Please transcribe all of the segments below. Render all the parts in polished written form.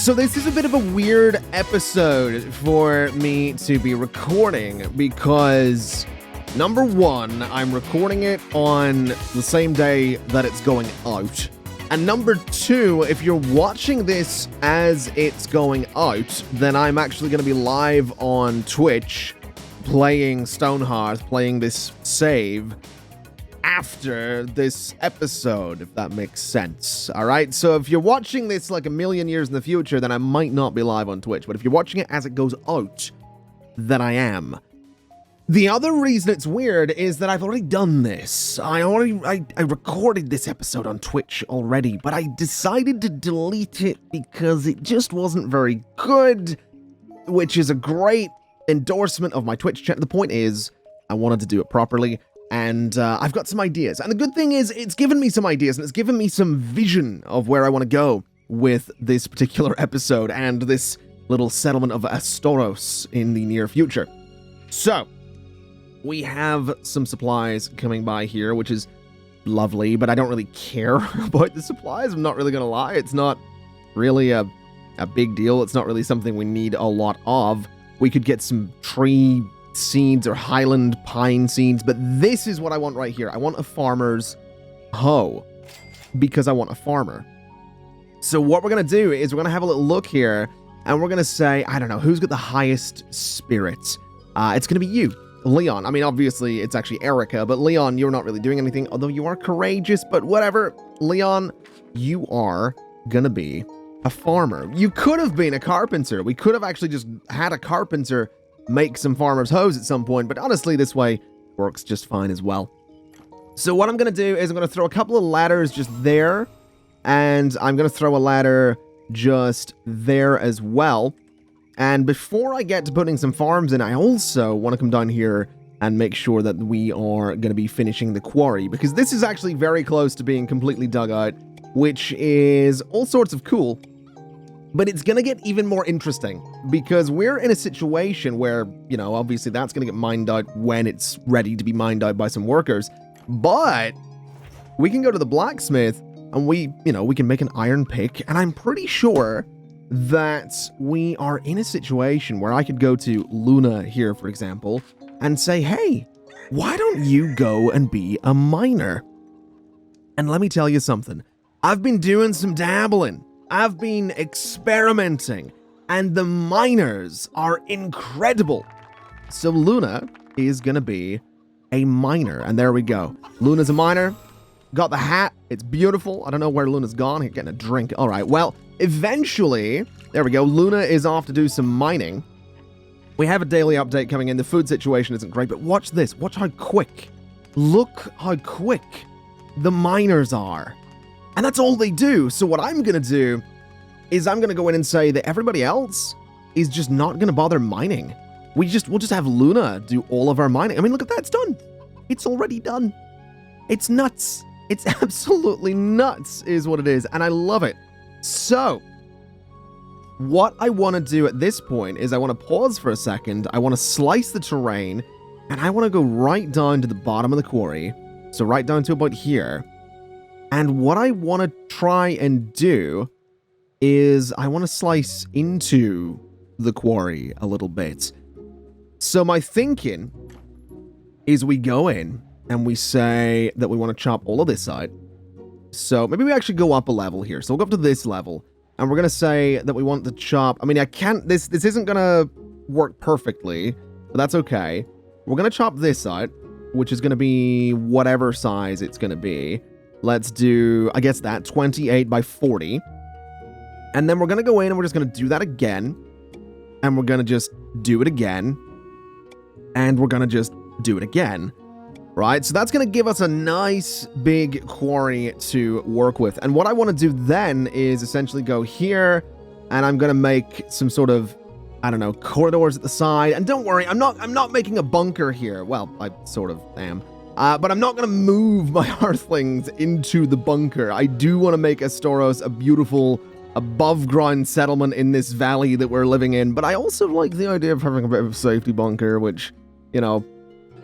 So this is a bit of a weird episode for me to be recording because, number one, I'm recording it on the same day that it's going out. And number two, if you're watching this as it's going out, then I'm actually going to be live on Twitch playing StoneHearth, playing this save after this episode, if that makes sense. All right, so if you're watching this like a million years in the future, then I might not be live on Twitch. But if you're watching it as it goes out, then I am. The other reason it's weird is that I've already done this. I recorded this episode on Twitch already, but I decided to delete it because it just wasn't very good, which is a great endorsement of my Twitch channel. The point is, I wanted to do it properly, and I've got some ideas. And the good thing is, it's given me some ideas, and it's given me some vision of where I want to go with this particular episode and this little settlement of Astoros in the near future. So, we have some supplies coming by here, which is lovely, but I don't really care about the supplies. I'm not really going to lie. It's not really a big deal. It's not really something we need a lot of. We could get some tree seeds or highland pine seeds, but this is what I want right here. I want a farmer's hoe because I want a farmer. So what we're going to do is we're going to have a little look here, and we're going to say, I don't know, who's got the highest spirits? It's going to be you, Leon. I mean, obviously, it's actually Erica, but Leon, you're not really doing anything, although you are courageous, but whatever. Leon, you are going to be a farmer. You could have been a carpenter. We could have actually just had a carpenter make some farmer's hoes at some point, but honestly, this way works just fine as well. So what I'm going to do is I'm going to throw a couple of ladders just there, and I'm going to throw a ladder just there as well. And before I get to putting some farms in, I also want to come down here and make sure that we are going to be finishing the quarry, because this is actually very close to being completely dug out, which is all sorts of cool. But it's going to get even more interesting because we're in a situation where, you know, obviously that's going to get mined out when it's ready to be mined out by some workers. But we can go to the blacksmith and we can make an iron pick. And I'm pretty sure that we are in a situation where I could go to Luna here, for example, and say, hey, why don't you go and be a miner? And let me tell you something. I've been doing some dabbling. I've been experimenting, and the miners are incredible. So Luna is going to be a miner, and there we go. Luna's a miner. Got the hat. It's beautiful. I don't know where Luna's gone. He's getting a drink. All right, well, eventually, there we go. Luna is off to do some mining. We have a daily update coming in. The food situation isn't great, but watch this. Watch how quick. Look how quick the miners are. And that's all they do. So what I'm going to do is I'm going to go in and say that everybody else is just not going to bother mining. We'll just have Luna do all of our mining. I mean, look at that. It's done. It's already done. It's nuts. It's absolutely nuts is what it is. And I love it. So what I want to do at this point is I want to pause for a second. I want to slice the terrain, and I want to go right down to the bottom of the quarry. So right down to about here. And what I want to try and do is I want to slice into the quarry a little bit. So my thinking is we go in and we say that we want to chop all of this out. So maybe we actually go up a level here. So we'll go up to this level, and we're going to say that we want to chop. I mean, I can't, this isn't going to work perfectly, but that's okay. We're going to chop this out, which is going to be whatever size it's going to be. Let's do, I guess that, 28 by 40. And then we're going to go in and we're just going to do that again. And we're going to just do it again. And we're going to just do it again. Right? So that's going to give us a nice big quarry to work with. And what I want to do then is essentially go here. And I'm going to make some sort of, I don't know, corridors at the side. And don't worry, I'm not making a bunker here. Well, I sort of am. But I'm not going to move my Earthlings into the bunker. I do want to make Astoros a beautiful above-ground settlement in this valley that we're living in. But I also like the idea of having a bit of a safety bunker, which, you know,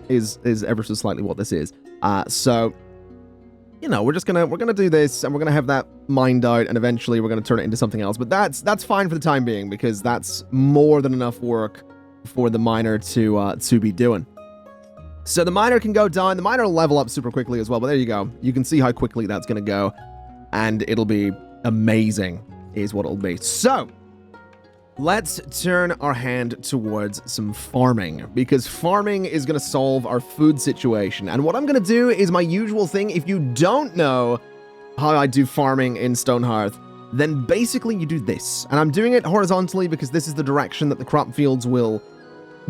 is ever so slightly what this is. So, you know, we're gonna do this, and we're gonna have that mined out, and eventually we're gonna turn it into something else. But that's fine for the time being, because that's more than enough work for the miner to be doing. So the miner can go down. The miner will level up super quickly as well. But there you go. You can see how quickly that's gonna go, and it'll be amazing, is what it'll be. So let's turn our hand towards some farming, because farming is going to solve our food situation. And what I'm going to do is my usual thing. If you don't know how I do farming in StoneHearth, then basically you do this. And I'm doing it horizontally because this is the direction that the crop fields will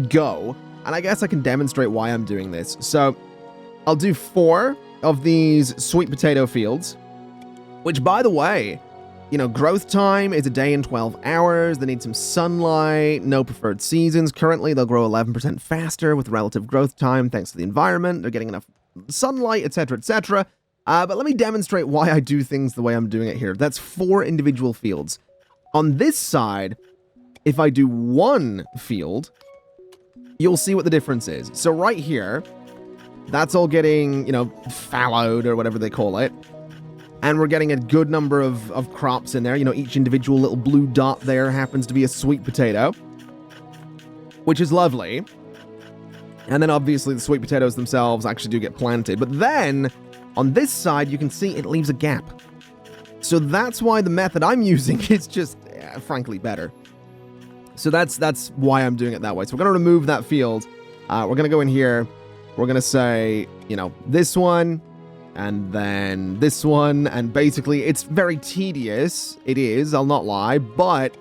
go. And I guess I can demonstrate why I'm doing this. So I'll do 4 of these sweet potato fields, which, by the way, you know, growth time is a day and 12 hours. They need some sunlight, no preferred seasons. Currently, they'll grow 11% faster with relative growth time thanks to the environment. They're getting enough sunlight, etc., etc. But let me demonstrate why I do things the way I'm doing it here. That's 4 individual fields. On this side, if I do 1 field, you'll see what the difference is. So right here, that's all getting, you know, fallowed or whatever they call it. And we're getting a good number of crops in there. You know, each individual little blue dot there happens to be a sweet potato, which is lovely. And then obviously the sweet potatoes themselves actually do get planted. But then on this side, you can see it leaves a gap. So that's why the method I'm using is just, frankly, better. So that's why I'm doing it that way. So we're going to remove that field. We're going to go in here. We're going to say, you know, this one, and then this one, and basically it's very tedious. It is, I'll not lie, but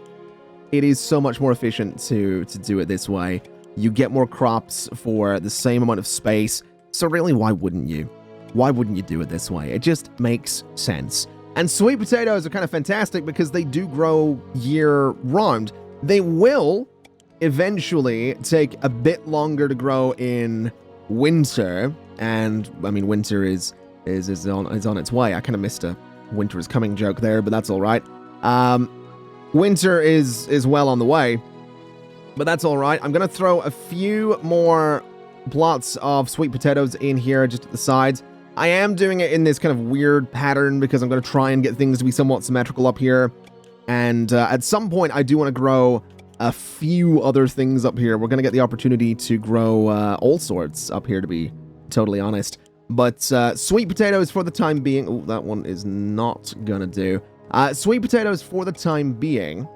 it is so much more efficient to do it this way. You get more crops for the same amount of space, so really, why wouldn't you? Why wouldn't you do it this way? It just makes sense. And sweet potatoes are kind of fantastic because they do grow year-round. They will eventually take a bit longer to grow in winter, and, I mean, winter is on its way. I kind of missed a winter is coming joke there, but that's all right. Winter is well on the way, but that's all right. I'm going to throw a few more plots of sweet potatoes in here just at the sides. I am doing it in this kind of weird pattern because I'm going to try and get things to be somewhat symmetrical up here. And at some point, I do want to grow a few other things up here. We're going to get the opportunity to grow all sorts up here, to be totally honest. But sweet potatoes for the time being... Oh, that one is not gonna do. Sweet potatoes for the time being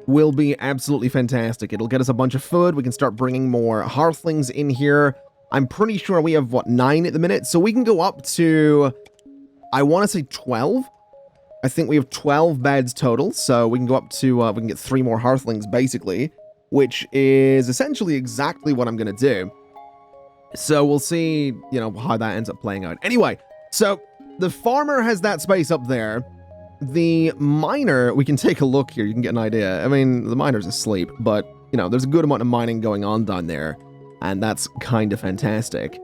will be absolutely fantastic. It'll get us a bunch of food. We can start bringing more hearthlings in here. I'm pretty sure we have, what, 9 at the minute? So we can go up to, I want to say 12. I think we have 12 beds total. So we can go up to, we can get 3 more hearthlings, basically, which is essentially exactly what I'm going to do. So we'll see, you know, how that ends up playing out. Anyway, so the farmer has that space up there. The miner, we can take a look here. You can get an idea. I mean, the miner's asleep, but, you know, there's a good amount of mining going on down there, and that's kind of fantastic.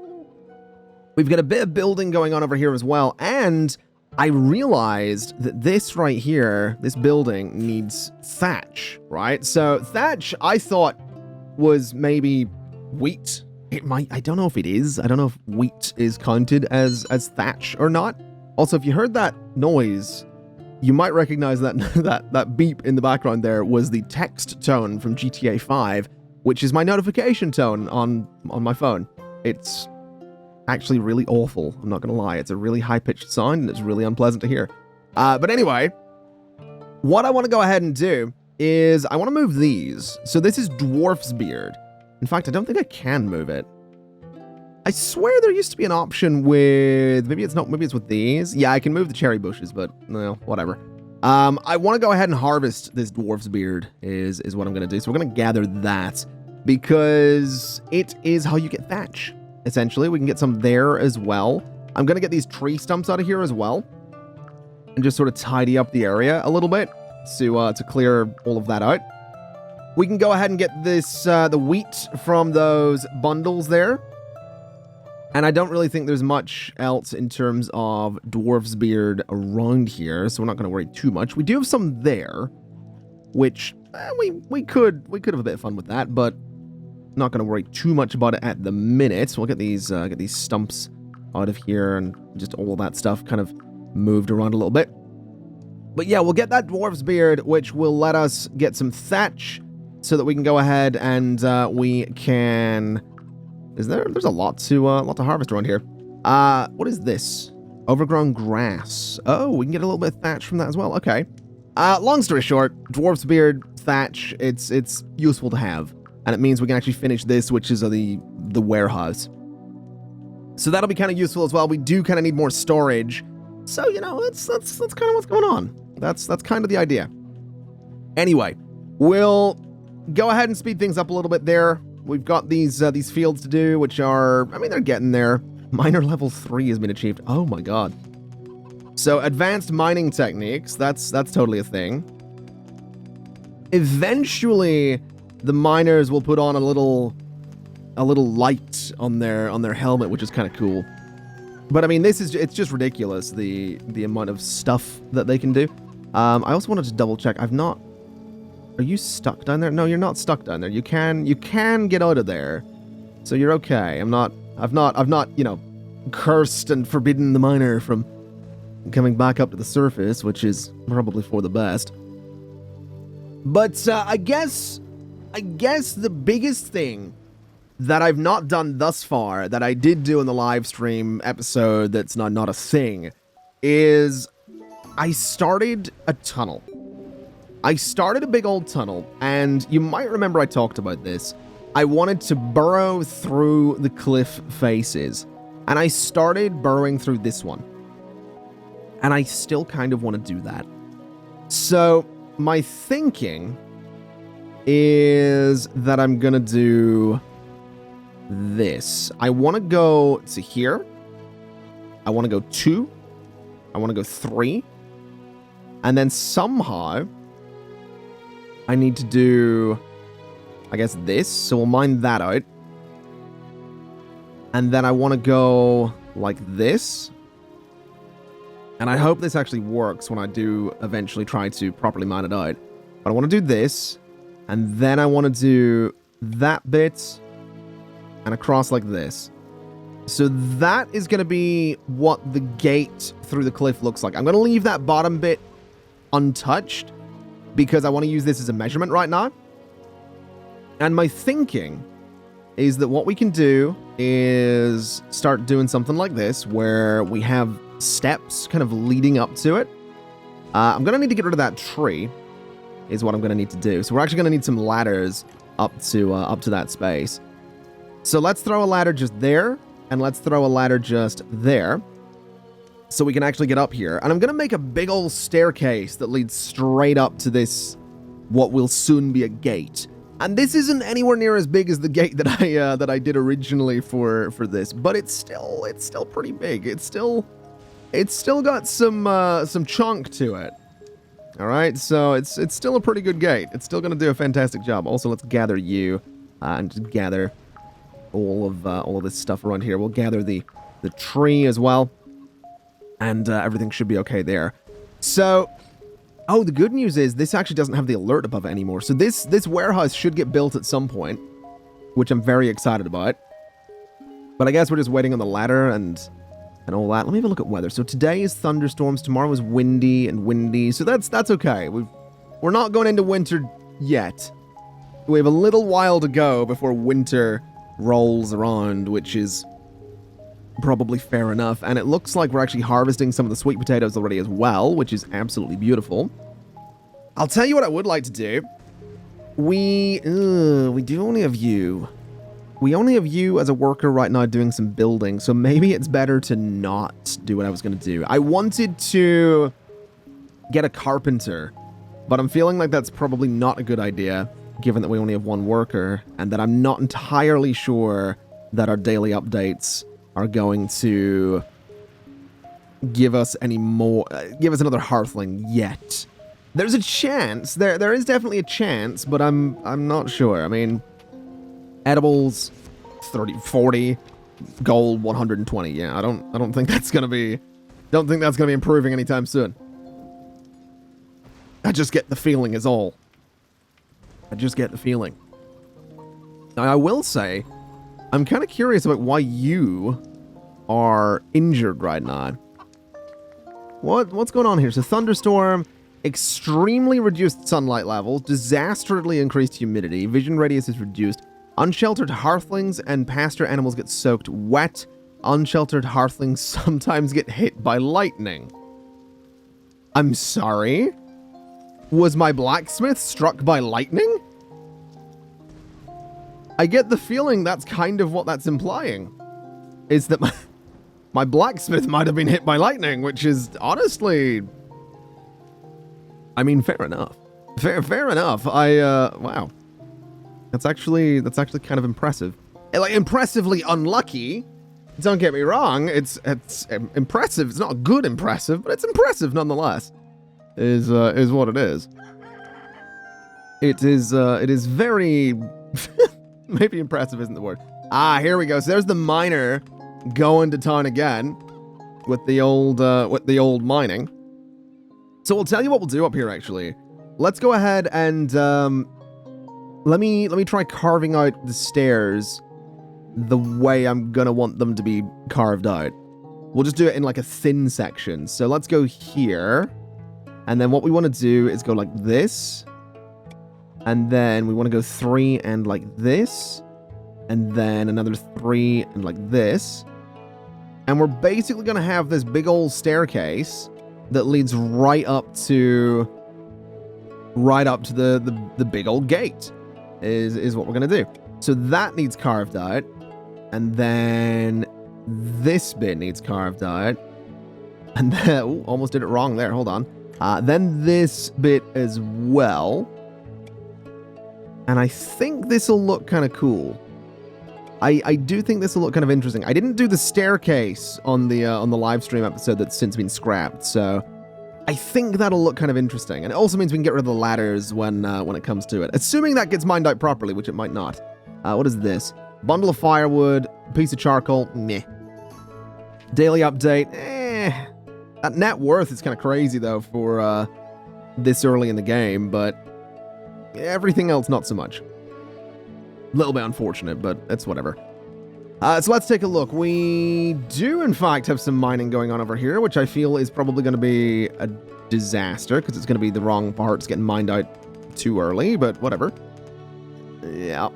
We've got a bit of building going on over here as well, and I realized that this right here, this building, needs thatch, right? So thatch, I thought, was maybe wheat. It might, I don't know if it is. I don't know if wheat is counted as thatch or not. Also, if you heard that noise, you might recognize that that beep in the background there was the text tone from GTA 5, which is my notification tone on my phone. It's actually really awful, I'm not gonna lie. It's a really high-pitched sound, and it's really unpleasant to hear. But anyway, what I want to go ahead and do is I want to move these. So this is Dwarf's Beard. In fact, I don't think I can move it. I swear there used to be an option with... Maybe it's not. Maybe it's with these. Yeah, I can move the cherry bushes, but, well, whatever. I want to go ahead and harvest this Dwarf's Beard is what I'm going to do. So we're going to gather that because it is how you get thatch, essentially. We can get some there as well. I'm going to get these tree stumps out of here as well and just sort of tidy up the area a little bit to clear all of that out. We can go ahead and get this the wheat from those bundles there. And I don't really think there's much else in terms of Dwarf's Beard around here, so we're not going to worry too much. We do have some there, which we could have a bit of fun with that, but not going to worry too much about it at the minute. So we'll get these stumps out of here, and just all that stuff kind of moved around a little bit. But yeah, we'll get that dwarf's beard, which will let us get some thatch so that we can go ahead and we can... There's a lot to harvest around here. What is this? Overgrown grass. Oh, we can get a little bit of thatch from that as well. Okay. Long story short, dwarf's beard, thatch, it's useful to have. And it means we can actually finish this, which is the warehouse. So that'll be kind of useful as well. We do kind of need more storage. So, you know, that's kind of what's going on. That's kind of the idea. Anyway, we'll go ahead and speed things up a little bit there. We've got these fields to do, which are, I mean, they're getting there. Miner level 3 has been achieved. Oh my god. So advanced mining techniques, that's totally a thing. Eventually, the miners will put on a little light on their helmet, which is kind of cool. But I mean, it's just ridiculous, the amount of stuff that they can do. I also wanted to double check. Are you stuck down there? No, you're not stuck down there. You can get out of there. So you're okay. I've not, you know, cursed and forbidden the miner from coming back up to the surface, which is probably for the best. But I guess the biggest thing that I've not done thus far, that I did do in the live stream episode that's not a thing, is I started a tunnel. I started a big old tunnel, and you might remember I talked about this. I wanted to burrow through the cliff faces, and I started burrowing through this one. And I still kind of want to do that. So my thinking is that I'm going to do this. I want to go to here. I want to go 2. I want to go 3. And then somehow I need to do, I guess, this. So we'll mine that out. And then I want to go like this. And I hope this actually works when I do eventually try to properly mine it out. But I want to do this. And then I want to do that bit and across like this. So that is going to be what the gate through the cliff looks like. I'm going to leave that bottom bit untouched because I want to use this as a measurement right now. And my thinking is that what we can do is start doing something like this where we have steps kind of leading up to it. I'm going to need to get rid of that tree is what I'm going to need to do. So we're actually going to need some ladders up to that space. So let's throw a ladder just there, and let's throw a ladder just there, so we can actually get up here. And I'm going to make a big old staircase that leads straight up to this, what will soon be a gate. And this isn't anywhere near as big as the gate that I did originally for this, but it's still pretty big. It's still got some chunk to it. All right, so it's still a pretty good gate. It's still going to do a fantastic job. Also, let's gather you and just gather all of this stuff around here. We'll gather the tree as well, and everything should be okay there. So, oh, the good news is this actually doesn't have the alert above it anymore. So this warehouse should get built at some point, which I'm very excited about. But I guess we're just waiting on the ladder and all that. Let me have a look at weather. So today is thunderstorms. Tomorrow is windy. So that's okay. We're not going into winter yet. We have a little while to go before winter rolls around, which is probably fair enough. And it looks like we're actually harvesting some of the sweet potatoes already as well, which is absolutely beautiful. I'll tell you what I would like to do. We do only have you. We only have you as a worker right now doing some building, so maybe it's better to not do what I was going to do. I wanted to get a carpenter, but I'm feeling like that's probably not a good idea, given that we only have one worker, and that I'm not entirely sure that our daily updates are going to give us any more, give us another hearthling yet. There's a chance. There is definitely a chance, but I'm not sure. I mean, edibles 40, gold 120. Yeah, I don't think that's gonna be improving anytime soon. I just get the feeling is all. I just get the feeling. Now I will say, I'm kind of curious about why you are injured right now. What's going on here? So thunderstorm, extremely reduced sunlight levels, disastrously increased humidity, vision radius is reduced, unsheltered hearthlings and pasture animals get soaked wet, unsheltered hearthlings sometimes get hit by lightning. I'm sorry? Was my blacksmith struck by lightning? I get the feeling that's kind of what that's implying. Is that my blacksmith might have been hit by lightning, which is honestly... I mean, fair enough. Fair enough. Wow. That's actually kind of impressive. Like, impressively unlucky. Don't get me wrong. It's impressive. It's not good impressive, but it's impressive nonetheless. Is what it is. It is very... Maybe impressive isn't the word. Ah, here we go. So there's the miner going to town again with the old mining. So we'll tell you what we'll do up here, actually. Let's go ahead and let me try carving out the stairs the way I'm gonna want them to be carved out. We'll just do it in like a thin section. So let's go here, and then what we want to do is go like this, and then we want to go 3 and like this, and then another 3 and like this, and we're basically gonna have this big old staircase that leads right up to the big old gate is what we're gonna do. So that needs carved out, and then this bit needs carved out, and then ooh, almost did it wrong there. Hold on. Then this bit as well, and I think this will look kind of cool. I do think this will look kind of interesting. I didn't do the staircase on the live stream episode that's since been scrapped, so I think that'll look kind of interesting. And it also means we can get rid of the ladders when it comes to it, assuming that gets mined out properly, which it might not. What is this? Bundle of firewood, piece of charcoal, meh. Daily update, That net worth is kind of crazy though for this early in the game, but everything else not so much. A little bit unfortunate, but it's whatever. So let's take a look. We do, in fact, have some mining going on over here, which I feel is probably going to be a disaster, because it's going to be the wrong parts getting mined out too early, but whatever. Yep.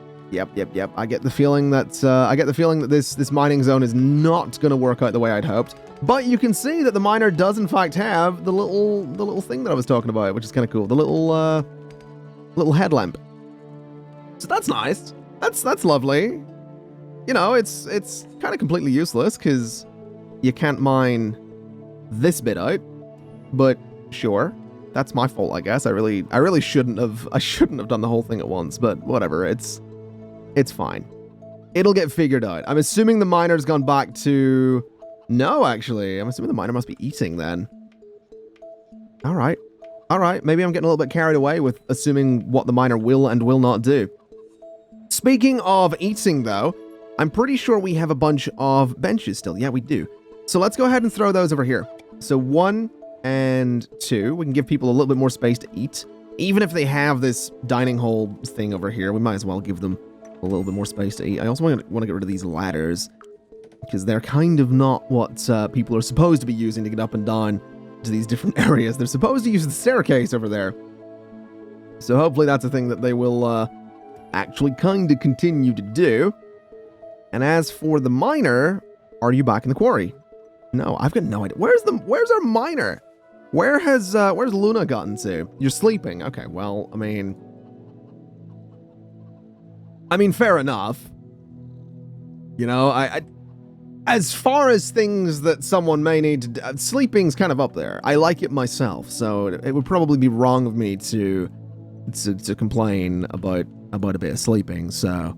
I get the feeling that this mining zone is not going to work out the way I'd hoped. But you can see that the miner does, in fact, have the little thing that I was talking about, which is kind of cool. The little headlamp. So that's nice. That's lovely. You know, it's kind of completely useless because you can't mine this bit out. But sure, that's my fault, I guess. I really shouldn't have done the whole thing at once. But whatever, it's fine. It'll get figured out. I'm assuming the miner's gone back to... No, actually, I'm assuming the miner must be eating then. All right. Maybe I'm getting a little bit carried away with assuming what the miner will and will not do. Speaking of eating, though, I'm pretty sure we have a bunch of benches still. Yeah, we do. So let's go ahead and throw those over here. So 1 and 2. We can give people a little bit more space to eat. Even if they have this dining hall thing over here, we might as well give them a little bit more space to eat. I also want to get rid of these ladders, because they're kind of not what people are supposed to be using to get up and down to these different areas. They're supposed to use the staircase over there. So hopefully that's a thing that they will actually kind of continue to do. And as for the miner, are you back in the quarry? No, I've got no idea. Where's our miner? Where's Luna gotten to? You're sleeping. Okay, well, I mean, fair enough. You know, I as far as things that someone may need to do, sleeping's kind of up there. I like it myself, so it would probably be wrong of me to complain about a bit of sleeping, so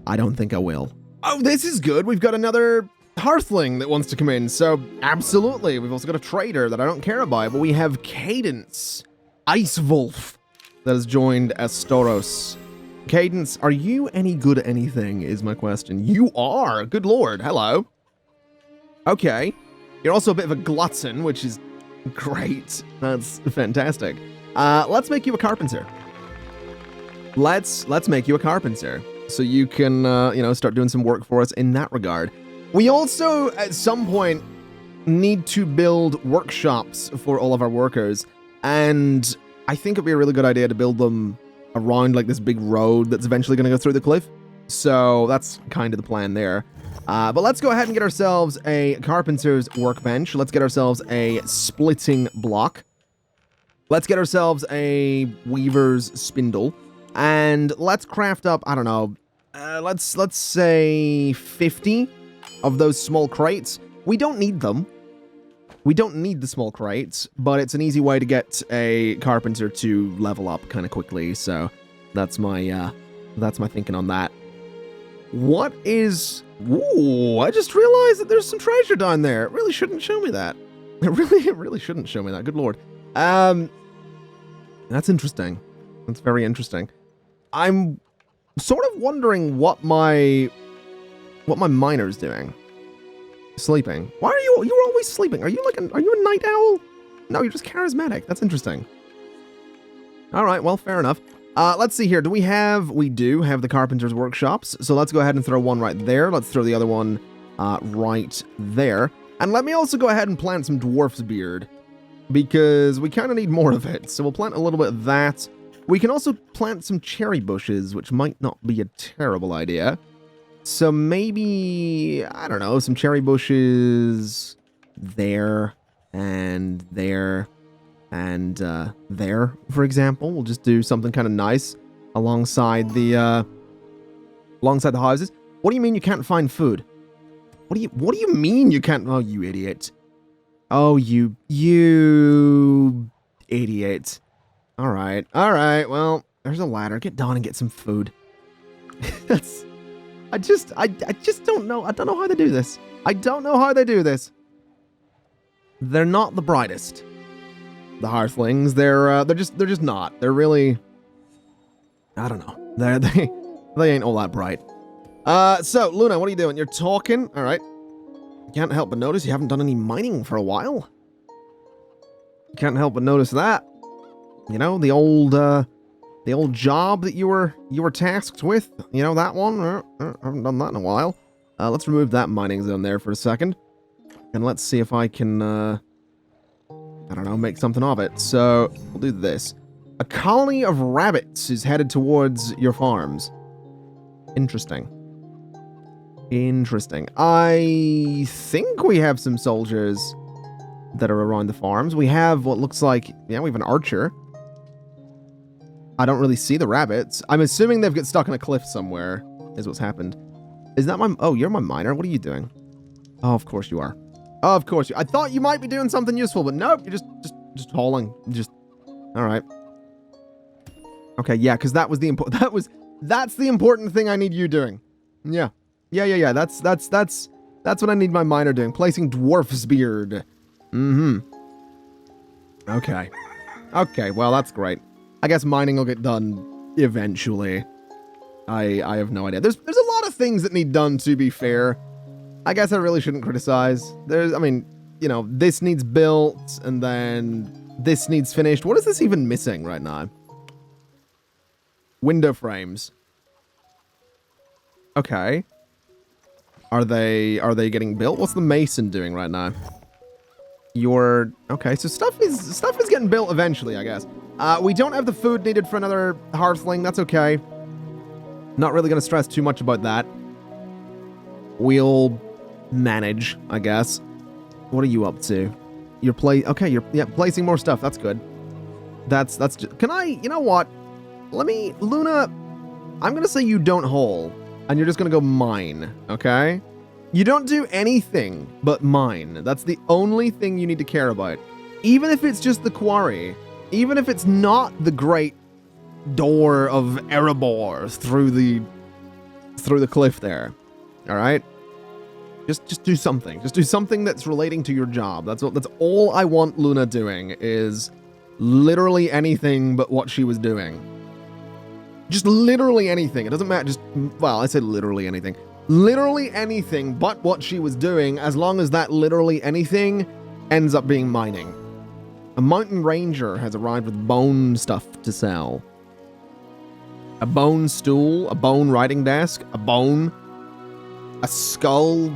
I don't think I will. Oh, this is good. We've got another Hearthling that wants to come in, so absolutely. We've also got a trader that I don't care about, but we have Cadence, Ice Wolf, that has joined Astoros. Cadence, are you any good at anything, is my question. You are! Good lord, hello. Okay. You're also a bit of a glutton, which is great. That's fantastic. Let's make you a carpenter. Let's make you a carpenter, so you can, start doing some work for us in that regard. We also, at some point, need to build workshops for all of our workers, and I think it'd be a really good idea to build them around like this big road that's eventually going to go through the cliff. So that's kind of the plan there. But let's go ahead and get ourselves a carpenter's workbench. Let's get ourselves a splitting block. Let's get ourselves a weaver's spindle. And let's craft up, I don't know, let's say 50 of those small crates. We don't need them. We don't need the small crates, but it's an easy way to get a carpenter to level up kind of quickly. So that's my thinking on that. What is... Ooh, I just realized that there's some treasure down there. It really shouldn't show me that. It really shouldn't show me that. Good lord. That's interesting. That's very interesting. I'm sort of wondering what my miner's doing. Sleeping. Why are you... You're always sleeping. Are you a night owl? No, you're just charismatic. That's interesting. All right, well, fair enough. Let's see here. We do have the carpenter's workshops. So let's go ahead and throw one right there. Let's throw the other one right there. And let me also go ahead and plant some dwarf's beard, because we kind of need more of it. So we'll plant a little bit of that. We can also plant some cherry bushes, which might not be a terrible idea. So maybe, I don't know, some cherry bushes there and there. And there, for example, we'll just do something kind of nice alongside the houses. What do you mean you can't find food? What do you mean you can't? Oh, you idiot! Oh, you idiot! All right. Well, there's a ladder. Get down and get some food. I just don't know. I don't know how they do this. They're not the brightest. The Hearthlings, they're just not. They're really, I don't know. They ain't all that bright. So Luna, what are you doing? You're talking. All right. Can't help but notice you haven't done any mining for a while. Can't help but notice that. You know, the old job that you were tasked with. You know, that one. I haven't done that in a while. Let's remove that mining zone there for a second, and let's see if I can. I don't know, make something of it. So, we'll do this. A colony of rabbits is headed towards your farms. Interesting. I think we have some soldiers that are around the farms. We have what looks like... Yeah, we have an archer. I don't really see the rabbits. I'm assuming they've got stuck in a cliff somewhere, is what's happened. Is that my... Oh, you're my miner? What are you doing? Oh, of course you are. Of course. I thought you might be doing something useful, but nope, you're just hauling. All right. Okay, yeah, because that was the that's the important thing I need you doing. Yeah. That's what I need my miner doing. Placing dwarf's beard. Okay. Okay, well, that's great. I guess mining will get done eventually. I have no idea. There's a lot of things that need done, to be fair. I guess I really shouldn't criticize. I mean, you know, this needs built, and then this needs finished. What is this even missing right now? Window frames. Okay. Are they getting built? What's the mason doing right now? Okay, so stuff is getting built eventually, I guess. We don't have the food needed for another hearthling. That's okay. Not really gonna stress too much about that. We'll manage, I guess. What are you up to? You're placing more stuff. That's good. That's just, you know what? Luna, I'm gonna say you don't haul, and you're just gonna go mine, okay? You don't do anything but mine. That's the only thing you need to care about. Even if it's just the quarry, even if it's not the great door of Erebor through the cliff there. All right? Just do something. Just do something that's relating to your job. That's all I want Luna doing, is literally anything but what she was doing. Just literally anything. It doesn't matter. Well, I said literally anything. Literally anything but what she was doing, as long as that literally anything ends up being mining. A mountain ranger has arrived with bone stuff to sell. A bone stool, a bone writing desk, a bone, a skull,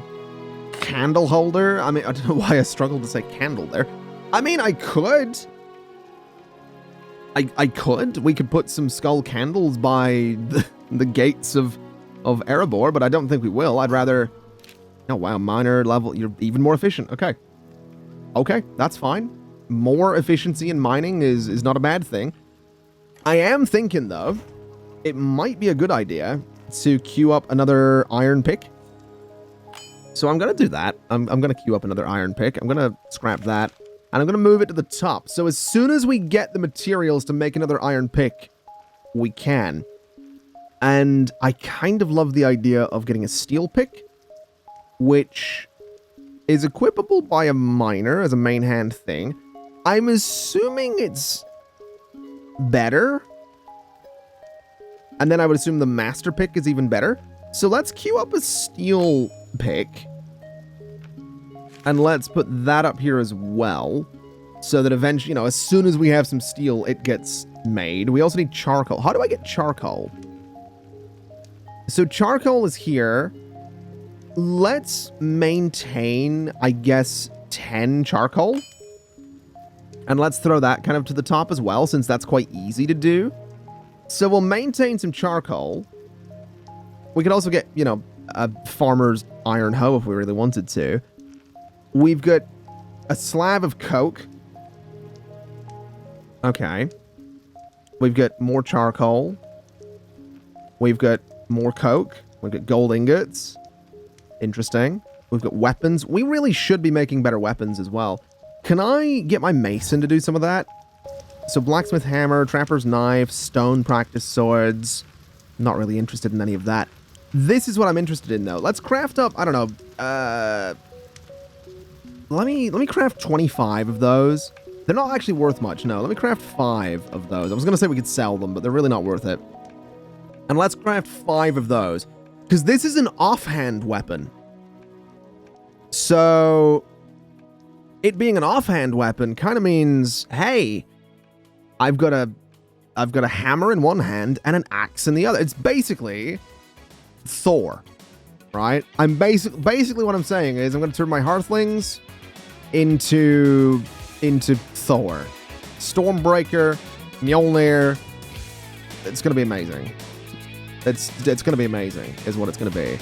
candle holder. I mean, I don't know why I struggled to say candle there. I mean, I could. I could. We could put some skull candles by the gates of Erebor, but I don't think we will. I'd rather... Oh, wow, miner level. You're even more efficient. Okay. Okay, that's fine. More efficiency in mining is not a bad thing. I am thinking, though, it might be a good idea to queue up another iron pick. So I'm going to do that. I'm going to queue up another iron pick. I'm going to scrap that. And I'm going to move it to the top. So as soon as we get the materials to make another iron pick, we can. And I kind of love the idea of getting a steel pick, which is equipable by a miner as a main hand thing. I'm assuming it's better. And then I would assume the master pick is even better. So let's queue up a steel pick. And let's put that up here as well. So that eventually, you know, as soon as we have some steel, it gets made. We also need charcoal. How do I get charcoal? So charcoal is here. Let's maintain, I guess, 10 charcoal. And let's throw that kind of to the top as well, since that's quite easy to do. So we'll maintain some charcoal. We could also get, you know, a farmer's iron hoe if we really wanted to. We've got a slab of coke. Okay. We've got more charcoal. We've got more coke. We've got gold ingots. Interesting. We've got weapons. We really should be making better weapons as well. Can I get my mason to do some of that? So blacksmith hammer, trapper's knife, stone practice swords. Not really interested in any of that. This is what I'm interested in, though. Let's craft up, I don't know, let me craft 25 of those. They're not actually worth much, no. Let me craft 5 of those. I was going to say we could sell them, but they're really not worth it. And let's craft 5 of those. Because this is an offhand weapon. So, it being an offhand weapon kind of means, hey, I've got a hammer in one hand and an axe in the other. It's basically Thor, right? I'm basically what I'm saying is I'm going to turn my Hearthlings into Thor. Stormbreaker, Mjolnir. It's going to be amazing. It's going to be amazing is what it's going to be.